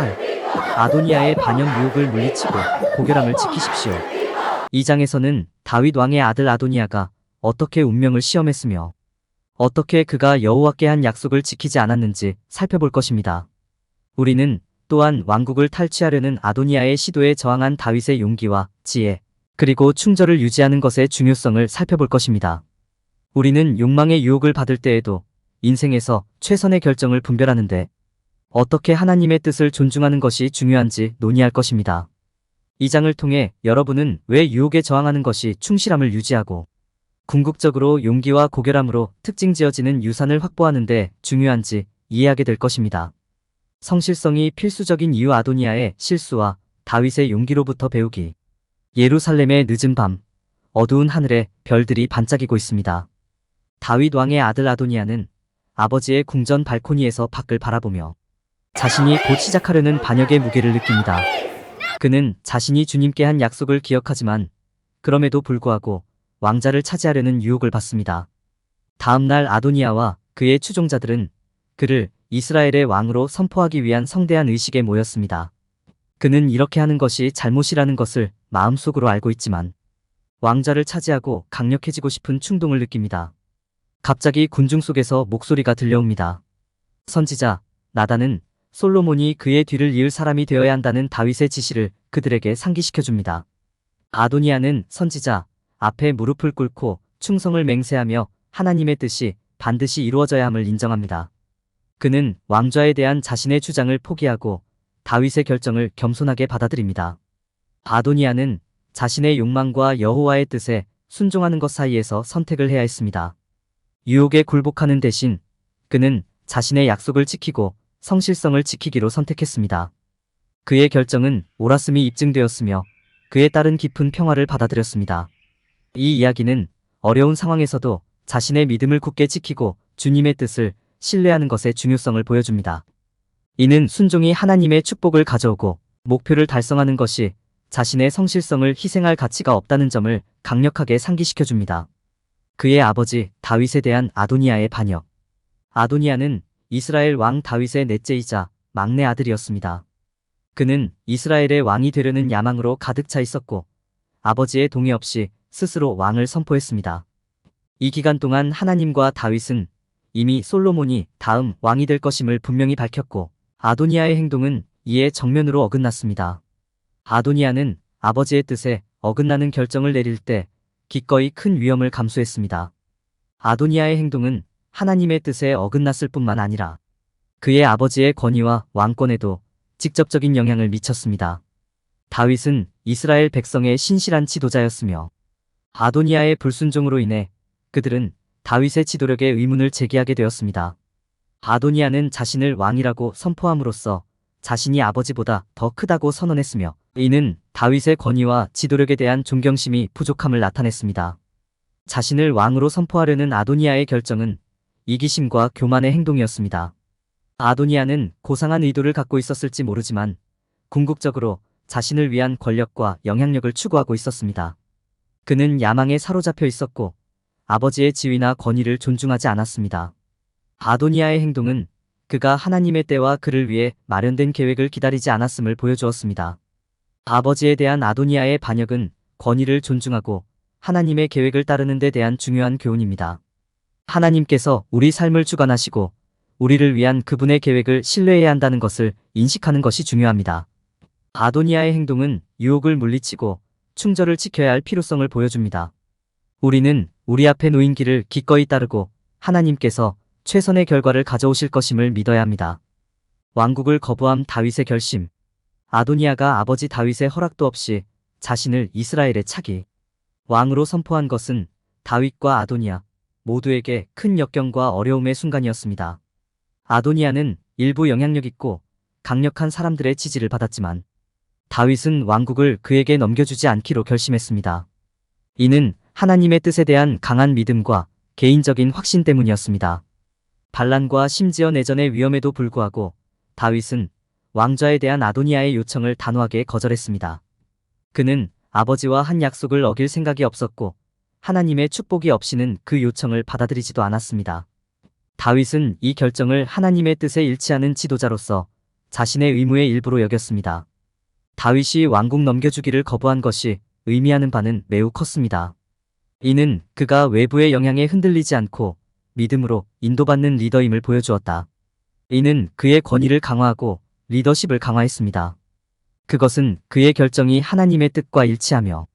8. 아도니아의 반역 유혹을 물리치고 고결함을 지키십시오. 이 장에서는 다윗 왕의 아들 아도니아가 어떻게 운명을 시험했으며 어떻게 그가 여호와께 한 약속을 지키지 않았는지 살펴볼 것입니다. 우리는 또한 왕국을 탈취하려는 아도니아의 시도에 저항한 다윗의 용기와 지혜, 그리고 충절을 유지하는 것의 중요성을 살펴볼 것입니다. 우리는 욕망의 유혹을 받을 때에도 인생에서 최선의 결정을 분별하는데 어떻게 하나님의 뜻을 존중하는 것이 중요한지 논의할 것입니다. 이 장을 통해 여러분은 왜 유혹에 저항하는 것이 충실함을 유지하고 궁극적으로 용기와 고결함으로 특징 지어지는 유산을 확보하는 데 중요한지 이해하게 될 것입니다. 성실성이 필수적인 이유 아도니아의 실수와 다윗의 용기로부터 배우기. 예루살렘의 늦은 밤, 어두운 하늘에 별들이 반짝이고 있습니다. 다윗 왕의 아들 아도니아는 아버지의 궁전 발코니에서 밖을 바라보며 자신이 곧 시작하려는 반역의 무게를 느낍니다. 그는 자신이 주님께 한 약속을 기억하지만 그럼에도 불구하고 왕자를 차지하려는 유혹을 받습니다. 다음 날 아도니아와 그의 추종자들은 그를 이스라엘의 왕으로 선포하기 위한 성대한 의식에 모였습니다. 그는 이렇게 하는 것이 잘못이라는 것을 마음속으로 알고 있지만 왕좌를 차지하고 강력해지고 싶은 충동을 느낍니다. 갑자기 군중 속에서 목소리가 들려옵니다. 선지자 나단은 솔로몬이 그의 뒤를 이을 사람이 되어야 한다는 다윗의 지시를 그들에게 상기시켜줍니다. 아도니아는 선지자 앞에 무릎을 꿇고 충성을 맹세하며 하나님의 뜻이 반드시 이루어져야 함을 인정합니다. 그는 왕좌에 대한 자신의 주장을 포기하고 다윗의 결정을 겸손하게 받아들입니다. 아도니아는 자신의 욕망과 여호와의 뜻에 순종하는 것 사이에서 선택을 해야 했습니다. 유혹에 굴복하는 대신 그는 자신의 약속을 지키고 성실성을 지키기로 선택했습니다. 그의 결정은 옳았음이 입증되었으며 그에 따른 깊은 평화를 받아들였습니다. 이 이야기는 어려운 상황에서도 자신의 믿음을 굳게 지키고 주님의 뜻을 신뢰하는 것의 중요성을 보여줍니다. 이는 순종이 하나님의 축복을 가져오고 목표를 달성하는 것이 자신의 성실성을 희생할 가치가 없다는 점을 강력하게 상기시켜줍니다. 그의 아버지 다윗에 대한 아도니아의 반역. 아도니아는 이스라엘 왕 다윗의 넷째이자 막내 아들이었습니다. 그는 이스라엘의 왕이 되려는 야망으로 가득 차 있었고 아버지의 동의 없이 스스로 왕을 선포했습니다. 이 기간 동안 하나님과 다윗은 이미 솔로몬이 다음 왕이 될 것임을 분명히 밝혔고 아도니아의 행동은 이에 정면으로 어긋났습니다. 아도니아는 아버지의 뜻에 어긋나는 결정을 내릴 때 기꺼이 큰 위험을 감수했습니다. 아도니아의 행동은 하나님의 뜻에 어긋났을 뿐만 아니라 그의 아버지의 권위와 왕권에도 직접적인 영향을 미쳤습니다. 다윗은 이스라엘 백성의 신실한 지도자였으며 아도니아의 불순종으로 인해 그들은 다윗의 지도력에 의문을 제기하게 되었습니다. 아도니아는 자신을 왕이라고 선포함으로써 자신이 아버지보다 더 크다고 선언했으며 이는 다윗의 권위와 지도력에 대한 존경심이 부족함을 나타냈습니다. 자신을 왕으로 선포하려는 아도니아의 결정은 이기심과 교만의 행동이었습니다. 아도니아는 고상한 의도를 갖고 있었을지 모르지만 궁극적으로 자신을 위한 권력과 영향력을 추구하고 있었습니다. 그는 야망에 사로잡혀 있었고 아버지의 지위나 권위를 존중하지 않았습니다. 아도니아의 행동은 그가 하나님의 때와 그를 위해 마련된 계획을 기다리지 않았음을 보여주었습니다. 아버지에 대한 아도니아의 반역은 권위를 존중하고 하나님의 계획을 따르는 데 대한 중요한 교훈입니다. 하나님께서 우리 삶을 주관하시고 우리를 위한 그분의 계획을 신뢰해야 한다는 것을 인식하는 것이 중요합니다. 아도니아의 행동은 유혹을 물리치고 충절을 지켜야 할 필요성을 보여줍니다. 우리는 우리 앞에 놓인 길을 기꺼이 따르고 하나님께서 최선의 결과를 가져오실 것임을 믿어야 합니다. 왕국을 거부함 다윗의 결심. 아도니아가 아버지 다윗의 허락도 없이 자신을 이스라엘의 차기 왕으로 선포한 것은 다윗과 아도니아 모두에게 큰 역경과 어려움의 순간이었습니다. 아도니아는 일부 영향력 있고 강력한 사람들의 지지를 받았지만 다윗은 왕국을 그에게 넘겨주지 않기로 결심했습니다. 이는 하나님의 뜻에 대한 강한 믿음과 개인적인 확신 때문이었습니다. 반란과 심지어 내전의 위험에도 불구하고 다윗은 왕좌에 대한 아도니아의 요청을 단호하게 거절했습니다. 그는 아버지와 한 약속을 어길 생각이 없었고 하나님의 축복이 없이는 그 요청을 받아들이지도 않았습니다. 다윗은 이 결정을 하나님의 뜻에 일치하는 지도자로서 자신의 의무의 일부로 여겼습니다. 다윗이 왕국 넘겨주기를 거부한 것이 의미하는 바는 매우 컸습니다. 이는 그가 외부의 영향에 흔들리지 않고 믿음으로 인도받는 리더임을 보여주었다. 이는 그의 권위를 강화하고 리더십을 강화했습니다. 그것은 그의 결정이 하나님의 뜻과 일치하며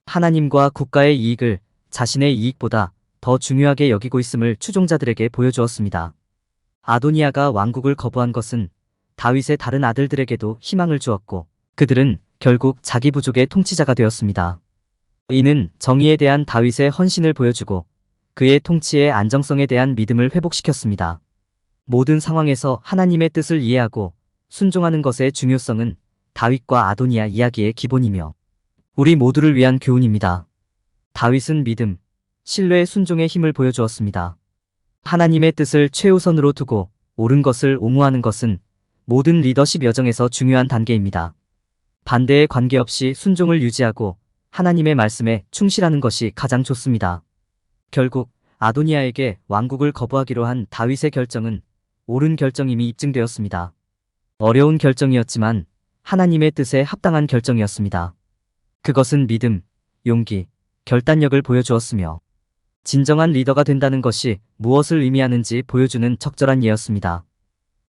하나님과 국가의 이익을 자신의 이익보다 더 중요하게 여기고 있음을 추종자들에게 보여주었습니다. 아도니아가 왕국을 거부한 것은 다윗의 다른 아들들에게도 희망을 주었고 그들은 결국 자기 부족의 통치자가 되었습니다. 이는 정의에 대한 다윗의 헌신을 보여주고 그의 통치의 안정성에 대한 믿음을 회복시켰습니다. 모든 상황에서 하나님의 뜻을 이해하고 순종하는 것의 중요성은 다윗과 아도니아 이야기의 기본이며 우리 모두를 위한 교훈입니다. 다윗은 믿음, 신뢰의 순종의 힘을 보여주었습니다. 하나님의 뜻을 최우선으로 두고 옳은 것을 옹호하는 것은 모든 리더십 여정에서 중요한 단계입니다. 반대에 관계없이 순종을 유지하고 하나님의 말씀에 충실하는 것이 가장 좋습니다. 결국 아도니아에게 왕국을 거부하기로 한 다윗의 결정은 옳은 결정임이 입증되었습니다. 어려운 결정이었지만 하나님의 뜻에 합당한 결정이었습니다. 그것은 믿음, 용기, 결단력을 보여주었으며 진정한 리더가 된다는 것이 무엇을 의미하는지 보여주는 적절한 예였습니다.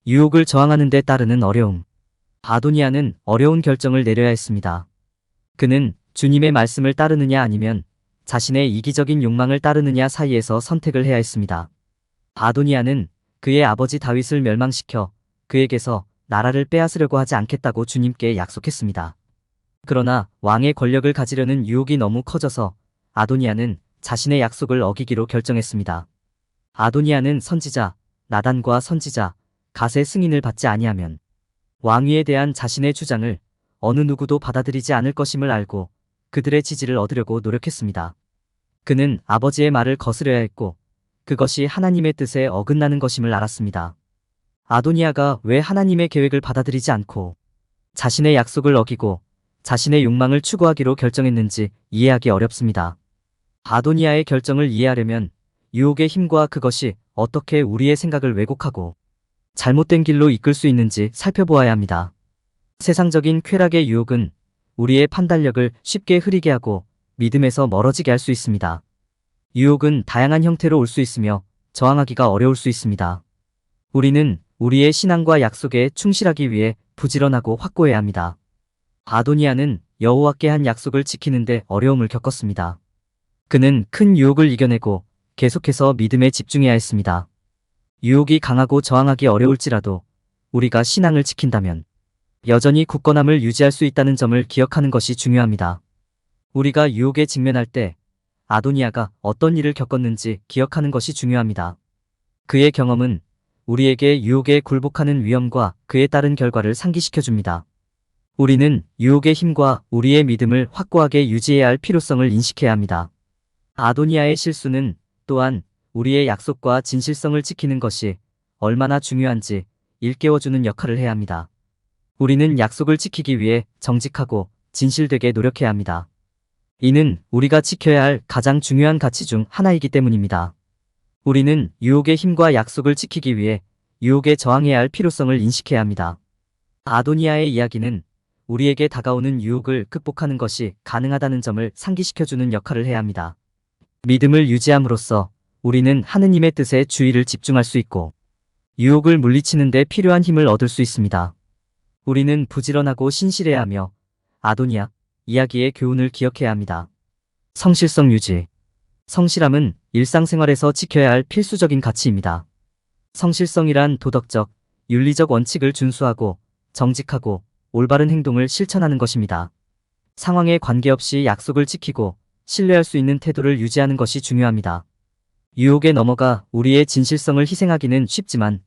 유혹을 저항하는 데 따르는 어려움. 아도니아는 어려운 결정을 내려야 했습니다. 그는 주님의 말씀을 따르느냐 아니면 자신의 이기적인 욕망을 따르느냐 사이에서 선택을 해야 했습니다. 아도니아는 그의 아버지 다윗을 멸망시켜 그에게서 나라를 빼앗으려고 하지 않겠다고 주님께 약속했습니다. 그러나 왕의 권력을 가지려는 유혹이 너무 커져서 아도니아는 자신의 약속을 어기기로 결정했습니다. 아도니아는 선지자, 나단과 선지자, 갓의 승인을 받지 아니하면 왕위에 대한 자신의 주장을 어느 누구도 받아들이지 않을 것임을 알고 그들의 지지를 얻으려고 노력했습니다. 그는 아버지의 말을 거스려야 했고 그것이 하나님의 뜻에 어긋나는 것임을 알았습니다. 아도니아가 왜 하나님의 계획을 받아들이지 않고 자신의 약속을 어기고 자신의 욕망을 추구하기로 결정했는지 이해하기 어렵습니다. 아도니아의 결정을 이해하려면 유혹의 힘과 그것이 어떻게 우리의 생각을 왜곡하고 잘못된 길로 이끌 수 있는지 살펴보아야 합니다. 세상적인 쾌락의 유혹은 우리의 판단력을 쉽게 흐리게 하고 믿음에서 멀어지게 할 수 있습니다. 유혹은 다양한 형태로 올 수 있으며 저항하기가 어려울 수 있습니다. 우리는 우리의 신앙과 약속에 충실하기 위해 부지런하고 확고해야 합니다. 아도니아는 여호와께 한 약속을 지키는데 어려움을 겪었습니다. 그는 큰 유혹을 이겨내고 계속해서 믿음에 집중해야 했습니다. 유혹이 강하고 저항하기 어려울지라도 우리가 신앙을 지킨다면 여전히 굳건함을 유지할 수 있다는 점을 기억하는 것이 중요합니다. 우리가 유혹에 직면할 때 아도니아가 어떤 일을 겪었는지 기억하는 것이 중요합니다. 그의 경험은 우리에게 유혹에 굴복하는 위험과 그에 따른 결과를 상기시켜줍니다. 우리는 유혹의 힘과 우리의 믿음을 확고하게 유지해야 할 필요성을 인식해야 합니다. 아도니아의 실수는 또한 우리의 약속과 진실성을 지키는 것이 얼마나 중요한지 일깨워주는 역할을 해야 합니다. 우리는 약속을 지키기 위해 정직하고 진실되게 노력해야 합니다. 이는 우리가 지켜야 할 가장 중요한 가치 중 하나이기 때문입니다. 우리는 유혹의 힘과 약속을 지키기 위해 유혹에 저항해야 할 필요성을 인식해야 합니다. 아도니아의 이야기는 우리에게 다가오는 유혹을 극복하는 것이 가능하다는 점을 상기시켜주는 역할을 해야 합니다. 믿음을 유지함으로써 우리는 하느님의 뜻에 주의를 집중할 수 있고 유혹을 물리치는 데 필요한 힘을 얻을 수 있습니다. 우리는 부지런하고 신실해야 하며 아도니아 이야기의 교훈을 기억해야 합니다. 성실성 유지. 성실함은 일상생활에서 지켜야 할 필수적인 가치입니다. 성실성이란 도덕적, 윤리적 원칙을 준수하고 정직하고 올바른 행동을 실천하는 것입니다. 상황에 관계없이 약속을 지키고 신뢰할 수 있는 태도를 유지하는 것이 중요합니다. 유혹에 넘어가 우리의 진실성을 희생하기는 쉽지만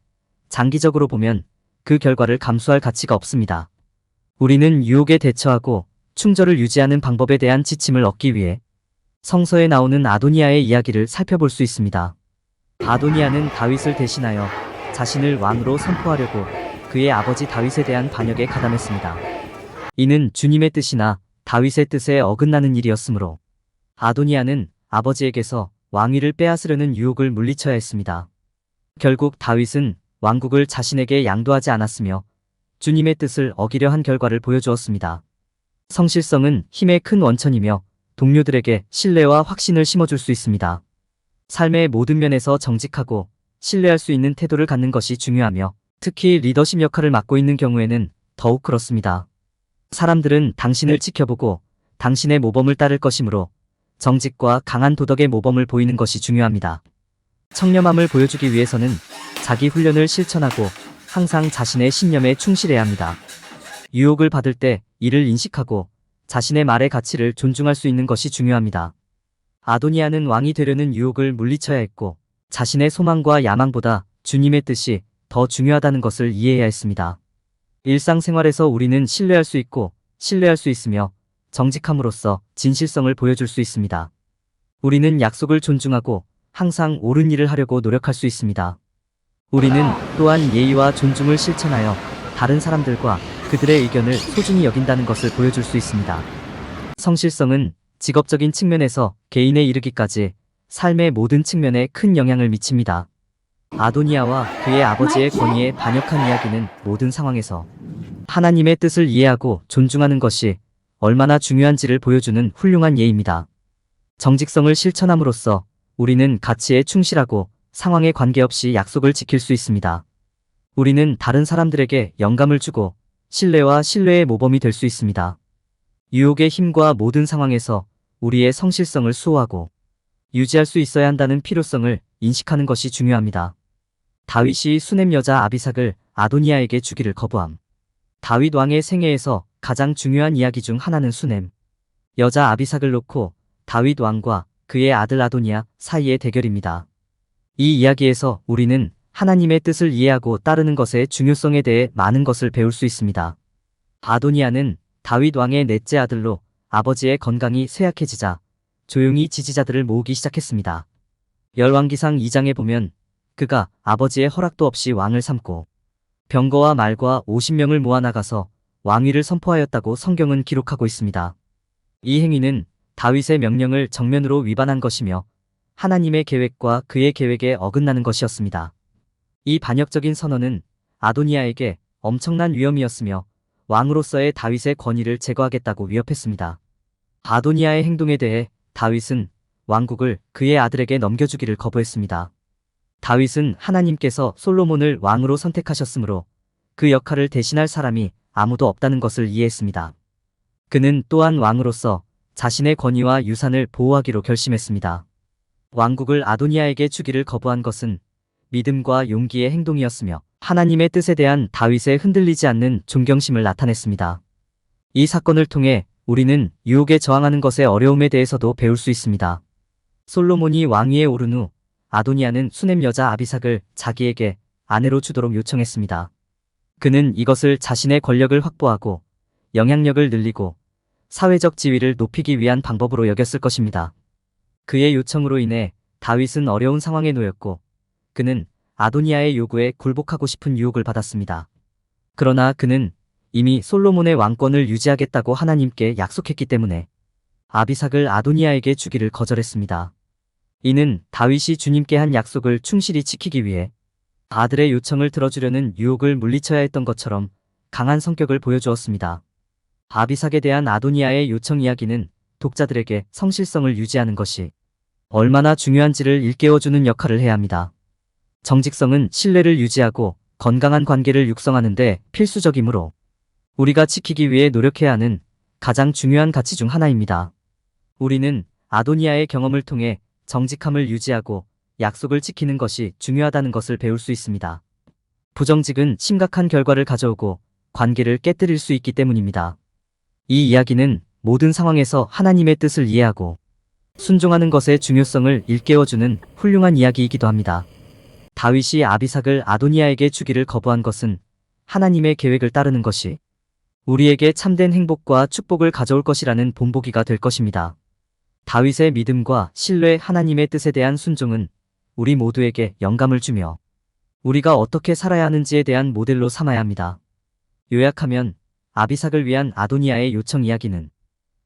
장기적으로 보면 그 결과를 감수할 가치가 없습니다. 우리는 유혹에 대처하고 충절을 유지하는 방법에 대한 지침을 얻기 위해 성서에 나오는 아도니아의 이야기를 살펴볼 수 있습니다. 아도니아는 다윗을 대신하여 자신을 왕으로 선포하려고 그의 아버지 다윗에 대한 반역에 가담했습니다. 이는 주님의 뜻이나 다윗의 뜻에 어긋나는 일이었으므로 아도니아는 아버지에게서 왕위를 빼앗으려는 유혹을 물리쳐야 했습니다. 결국 다윗은 왕국을 자신에게 양도하지 않았으며 주님의 뜻을 어기려 한 결과를 보여주었습니다. 성실성은 힘의 큰 원천이며 동료들에게 신뢰와 확신을 심어줄 수 있습니다. 삶의 모든 면에서 정직하고 신뢰할 수 있는 태도를 갖는 것이 중요하며 특히 리더십 역할을 맡고 있는 경우에는 더욱 그렇습니다. 사람들은 당신을 지켜보고 당신의 모범을 따를 것이므로 정직과 강한 도덕의 모범을 보이는 것이 중요합니다. 청렴함을 보여주기 위해서는 자기 훈련을 실천하고 항상 자신의 신념에 충실해야 합니다. 유혹을 받을 때 이를 인식하고 자신의 말의 가치를 존중할 수 있는 것이 중요합니다. 아도니아는 왕이 되려는 유혹을 물리쳐야 했고 자신의 소망과 야망보다 주님의 뜻이 더 중요하다는 것을 이해해야 했습니다. 일상생활에서 우리는 신뢰할 수 있고 신뢰할 수 있으며 정직함으로써 진실성을 보여줄 수 있습니다. 우리는 약속을 존중하고 항상 옳은 일을 하려고 노력할 수 있습니다. 우리는 또한 예의와 존중을 실천하여 다른 사람들과 그들의 의견을 소중히 여긴다는 것을 보여줄 수 있습니다. 성실성은 직업적인 측면에서 개인에 이르기까지 삶의 모든 측면에 큰 영향을 미칩니다. 아도니아와 그의 아버지의 권위에 반역한 이야기는 모든 상황에서 하나님의 뜻을 이해하고 존중하는 것이 얼마나 중요한지를 보여주는 훌륭한 예입니다. 정직성을 실천함으로써 우리는 가치에 충실하고 상황에 관계없이 약속을 지킬 수 있습니다. 우리는 다른 사람들에게 영감을 주고 신뢰와 신뢰의 모범이 될 수 있습니다. 유혹의 힘과 모든 상황에서 우리의 성실성을 수호하고 유지할 수 있어야 한다는 필요성을 인식하는 것이 중요합니다. 다윗이 수넴 여자 아비삭을 아도니아에게 주기를 거부함. 다윗 왕의 생애에서 가장 중요한 이야기 중 하나는 수넴 여자 아비삭을 놓고 다윗 왕과 그의 아들 아도니아 사이의 대결입니다. 이 이야기에서 우리는 하나님의 뜻을 이해하고 따르는 것의 중요성에 대해 많은 것을 배울 수 있습니다. 아도니아는 다윗 왕의 넷째 아들로 아버지의 건강이 쇠약해지자 조용히 지지자들을 모으기 시작했습니다. 열왕기상 2장에 보면 그가 아버지의 허락도 없이 왕을 삼고 병거와 말과 50명을 모아나가서 왕위를 선포하였다고 성경은 기록하고 있습니다. 이 행위는 다윗의 명령을 정면으로 위반한 것이며 하나님의 계획과 그의 계획에 어긋나는 것이었습니다. 이 반역적인 선언은 아도니아에게 엄청난 위험이었으며 왕으로서의 다윗의 권위를 제거하겠다고 위협했습니다. 아도니아의 행동에 대해 다윗은 왕국을 그의 아들에게 넘겨주기를 거부했습니다. 다윗은 하나님께서 솔로몬을 왕으로 선택하셨으므로 그 역할을 대신할 사람이 아무도 없다는 것을 이해했습니다. 그는 또한 왕으로서 자신의 권위와 유산을 보호하기로 결심했습니다. 왕국을 아도니아에게 주기를 거부한 것은 믿음과 용기의 행동이었으며 하나님의 뜻에 대한 다윗의 흔들리지 않는 존경심을 나타냈습니다. 이 사건을 통해 우리는 유혹에 저항하는 것의 어려움에 대해서도 배울 수 있습니다. 솔로몬이 왕위에 오른 후 아도니아는 수넴 여자 아비삭을 자기에게 아내로 주도록 요청했습니다. 그는 이것을 자신의 권력을 확보하고 영향력을 늘리고 사회적 지위를 높이기 위한 방법으로 여겼을 것입니다. 그의 요청으로 인해 다윗은 어려운 상황에 놓였고 그는 아도니아의 요구에 굴복하고 싶은 유혹을 받았습니다. 그러나 그는 이미 솔로몬의 왕권을 유지하겠다고 하나님께 약속했기 때문에 아비삭을 아도니아에게 주기를 거절했습니다. 이는 다윗이 주님께 한 약속을 충실히 지키기 위해 아들의 요청을 들어주려는 유혹을 물리쳐야 했던 것처럼 강한 성격을 보여주었습니다. 아비삭에 대한 아도니아의 요청 이야기는 독자들에게 성실성을 유지하는 것이 얼마나 중요한지를 일깨워주는 역할을 해야 합니다. 정직성은 신뢰를 유지하고 건강한 관계를 육성하는 데 필수적이므로 우리가 지키기 위해 노력해야 하는 가장 중요한 가치 중 하나입니다. 우리는 아도니아의 경험을 통해 정직함을 유지하고 약속을 지키는 것이 중요하다는 것을 배울 수 있습니다. 부정직은 심각한 결과를 가져오고 관계를 깨뜨릴 수 있기 때문입니다. 이 이야기는 모든 상황에서 하나님의 뜻을 이해하고 순종하는 것의 중요성을 일깨워주는 훌륭한 이야기이기도 합니다. 다윗이 아비삭을 아도니아에게 주기를 거부한 것은 하나님의 계획을 따르는 것이 우리에게 참된 행복과 축복을 가져올 것이라는 본보기가 될 것입니다. 다윗의 믿음과 신뢰 하나님의 뜻에 대한 순종은 우리 모두에게 영감을 주며 우리가 어떻게 살아야 하는지에 대한 모델로 삼아야 합니다. 요약하면 아비삭을 위한 아도니아의 요청 이야기는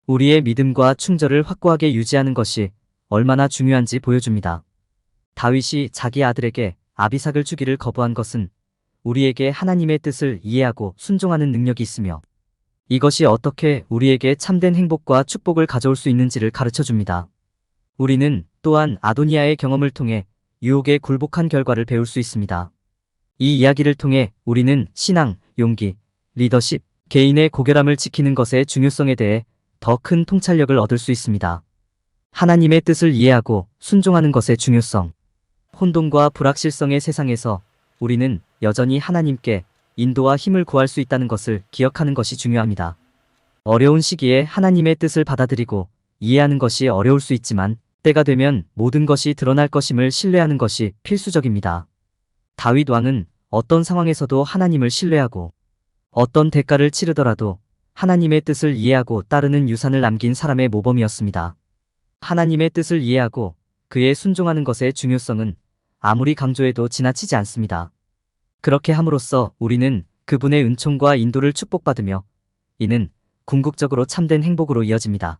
우리의 믿음과 충절을 확고하게 유지하는 것이 얼마나 중요한지 보여줍니다. 다윗이 자기 아들에게 아비삭을 주기를 거부한 것은 우리에게 하나님의 뜻을 이해하고 순종하는 능력이 있으며 이것이 어떻게 우리에게 참된 행복과 축복을 가져올 수 있는지를 가르쳐 줍니다. 우리는 또한 아도니아의 경험을 통해 유혹에 굴복한 결과를 배울 수 있습니다. 이 이야기를 통해 우리는 신앙, 용기, 리더십, 개인의 고결함을 지키는 것의 중요성에 대해 더 큰 통찰력을 얻을 수 있습니다. 하나님의 뜻을 이해하고 순종하는 것의 중요성. 혼돈과 불확실성의 세상에서 우리는 여전히 하나님께 인도와 힘을 구할 수 있다는 것을 기억하는 것이 중요합니다. 어려운 시기에 하나님의 뜻을 받아들이고 이해하는 것이 어려울 수 있지만 때가 되면 모든 것이 드러날 것임을 신뢰하는 것이 필수적입니다. 다윗 왕은 어떤 상황에서도 하나님을 신뢰하고 어떤 대가를 치르더라도 하나님의 뜻을 이해하고 따르는 유산을 남긴 사람의 모범이었습니다. 하나님의 뜻을 이해하고 그에 순종하는 것의 중요성은 아무리 강조해도 지나치지 않습니다. 그렇게 함으로써 우리는 그분의 은총과 인도를 축복받으며 이는 궁극적으로 참된 행복으로 이어집니다.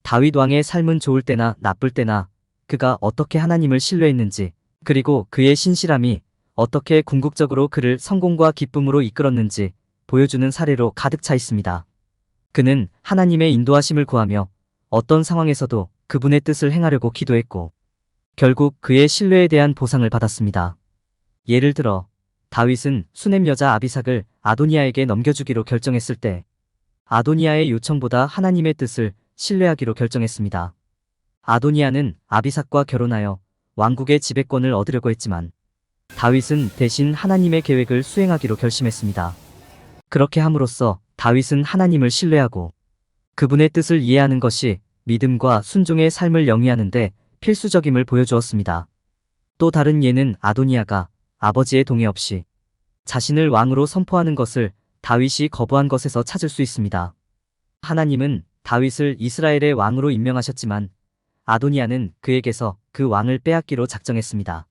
다윗 왕의 삶은 좋을 때나 나쁠 때나 그가 어떻게 하나님을 신뢰했는지 그리고 그의 신실함이 어떻게 궁극적으로 그를 성공과 기쁨으로 이끌었는지 보여주는 사례로 가득 차 있습니다. 그는 하나님의 인도하심을 구하며 어떤 상황에서도 그분의 뜻을 행하려고 기도했고 결국 그의 신뢰에 대한 보상을 받았습니다. 예를 들어 다윗은 수넴 여자 아비삭을 아도니아에게 넘겨주기로 결정했을 때 아도니아의 요청보다 하나님의 뜻을 신뢰하기로 결정했습니다. 아도니아는 아비삭과 결혼하여 왕국의 지배권을 얻으려고 했지만 다윗은 대신 하나님의 계획을 수행하기로 결심했습니다. 그렇게 함으로써 다윗은 하나님을 신뢰하고 그분의 뜻을 이해하는 것이 믿음과 순종의 삶을 영위하는 데 필수적임을 보여주었습니다. 또 다른 예는 아도니아가 아버지의 동의 없이 자신을 왕으로 선포하는 것을 다윗이 거부한 것에서 찾을 수 있습니다. 하나님은 다윗을 이스라엘의 왕으로 임명하셨지만 아도니아는 그에게서 그 왕을 빼앗기로 작정했습니다.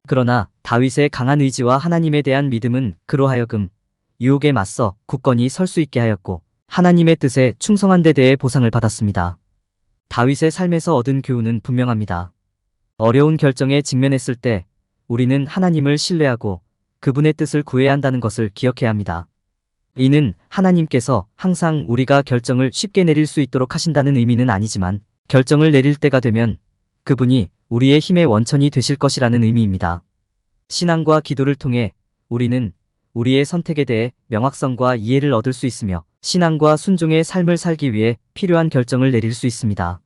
그러나 다윗의 강한 의지와 하나님에 대한 믿음은 그로 하여금 유혹에 맞서 굳건히 설 수 있게 하였고 하나님의 뜻에 충성한 데 대해 보상을 받았습니다. 다윗의 삶에서 얻은 교훈은 분명합니다. 어려운 결정에 직면했을 때 우리는 하나님을 신뢰하고 그분의 뜻을 구해야 한다는 것을 기억해야 합니다. 이는 하나님께서 항상 우리가 결정을 쉽게 내릴 수 있도록 하신다는 의미는 아니지만 결정을 내릴 때가 되면 그분이 우리의 힘의 원천이 되실 것이라는 의미입니다. 신앙과 기도를 통해 우리는 우리의 선택에 대해 명확성과 이해를 얻을 수 있으며 신앙과 순종의 삶을 살기 위해 필요한 결정을 내릴 수 있습니다.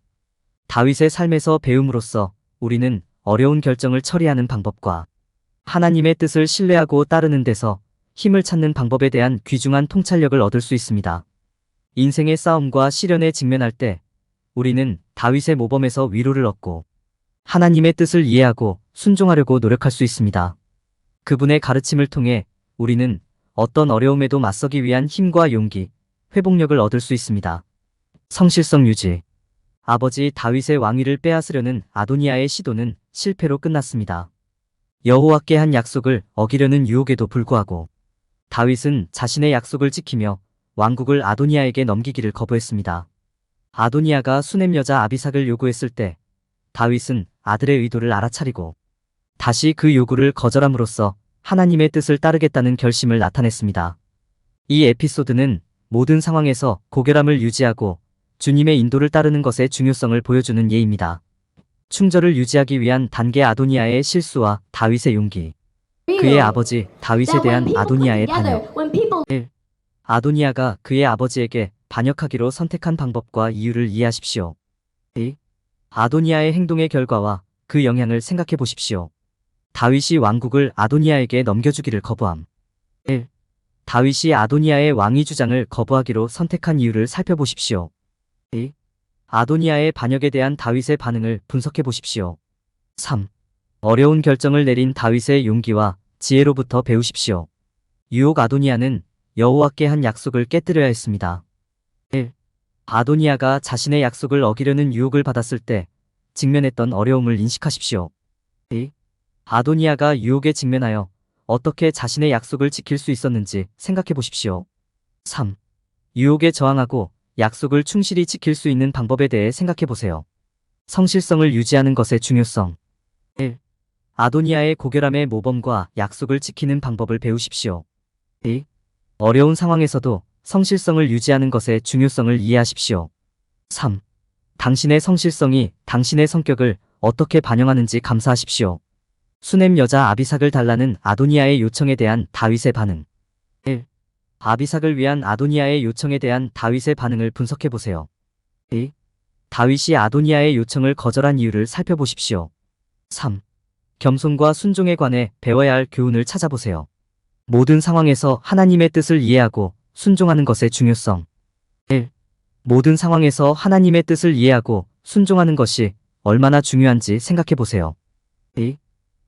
다윗의 삶에서 배움으로써 우리는 어려운 결정을 처리하는 방법과 하나님의 뜻을 신뢰하고 따르는 데서 힘을 찾는 방법에 대한 귀중한 통찰력을 얻을 수 있습니다. 인생의 싸움과 시련에 직면할 때 우리는 다윗의 모범에서 위로를 얻고 하나님의 뜻을 이해하고 순종하려고 노력할 수 있습니다. 그분의 가르침을 통해 우리는 어떤 어려움에도 맞서기 위한 힘과 용기, 회복력을 얻을 수 있습니다. 성실성 유지. 아버지 다윗의 왕위를 빼앗으려는 아도니아의 시도는 실패로 끝났습니다. 여호와께 한 약속을 어기려는 유혹에도 불구하고 다윗은 자신의 약속을 지키며 왕국을 아도니아에게 넘기기를 거부했습니다. 아도니아가 수넴 여자 아비삭을 요구했을 때 다윗은 아들의 의도를 알아차리고 다시 그 요구를 거절함으로써 하나님의 뜻을 따르겠다는 결심을 나타냈습니다. 이 에피소드는 모든 상황에서 고결함을 유지하고 주님의 인도를 따르는 것의 중요성을 보여주는 예입니다. 충절을 유지하기 위한 단계 아도니아의 실수와 다윗의 용기. 그의 아버지 다윗에 대한 아도니아의 반역. 1. 아도니아가 그의 아버지에게 반역하기로 선택한 방법과 이유를 이해하십시오. 2. 아도니아의 행동의 결과와 그 영향을 생각해 보십시오. 다윗이 왕국을 아도니아에게 넘겨주기를 거부함. 1. 다윗이 아도니아의 왕위 주장을 거부하기로 선택한 이유를 살펴보십시오. 2. 아도니아의 반역에 대한 다윗의 반응을 분석해 보십시오. 3. 어려운 결정을 내린 다윗의 용기와 지혜로부터 배우십시오. 유혹 아도니아는 여호와께 한 약속을 깨뜨려야 했습니다. 1. 아도니아가 자신의 약속을 어기려는 유혹을 받았을 때 직면했던 어려움을 인식하십시오. 2. 아도니아가 유혹에 직면하여 어떻게 자신의 약속을 지킬 수 있었는지 생각해 보십시오. 3. 유혹에 저항하고 약속을 충실히 지킬 수 있는 방법에 대해 생각해 보세요. 성실성을 유지하는 것의 중요성. 1. 아도니아의 고결함의 모범과 약속을 지키는 방법을 배우십시오. 2. 어려운 상황에서도 성실성을 유지하는 것의 중요성을 이해하십시오. 3. 당신의 성실성이 당신의 성격을 어떻게 반영하는지 감사하십시오. 수넴 여자 아비삭을 달라는 아도니아의 요청에 대한 다윗의 반응. 1. 아비삭을 위한 아도니아의 요청에 대한 다윗의 반응을 분석해보세요. 2. 다윗이 아도니아의 요청을 거절한 이유를 살펴보십시오. 3. 겸손과 순종에 관해 배워야 할 교훈을 찾아보세요. 모든 상황에서 하나님의 뜻을 이해하고 순종하는 것의 중요성. 1. 모든 상황에서 하나님의 뜻을 이해하고 순종하는 것이 얼마나 중요한지 생각해보세요. 2.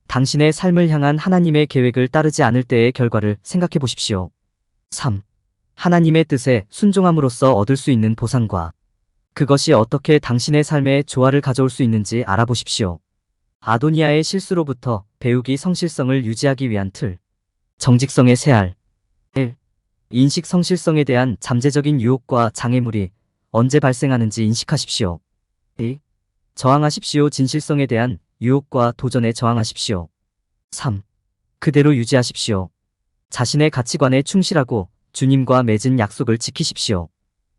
당신의 삶을 향한 하나님의 계획을 따르지 않을 때의 결과를 생각해보십시오. 3. 하나님의 뜻에 순종함으로써 얻을 수 있는 보상과 그것이 어떻게 당신의 삶에 조화를 가져올 수 있는지 알아보십시오. 아도니아의 실수로부터 배우기 성실성을 유지하기 위한 틀. 정직성의 세알. 1. 인식 성실성에 대한 잠재적인 유혹과 장애물이 언제 발생하는지 인식하십시오. 2. 저항하십시오. 진실성에 대한 유혹과 도전에 저항하십시오. 3. 그대로 유지하십시오. 자신의 가치관에 충실하고 주님과 맺은 약속을 지키십시오.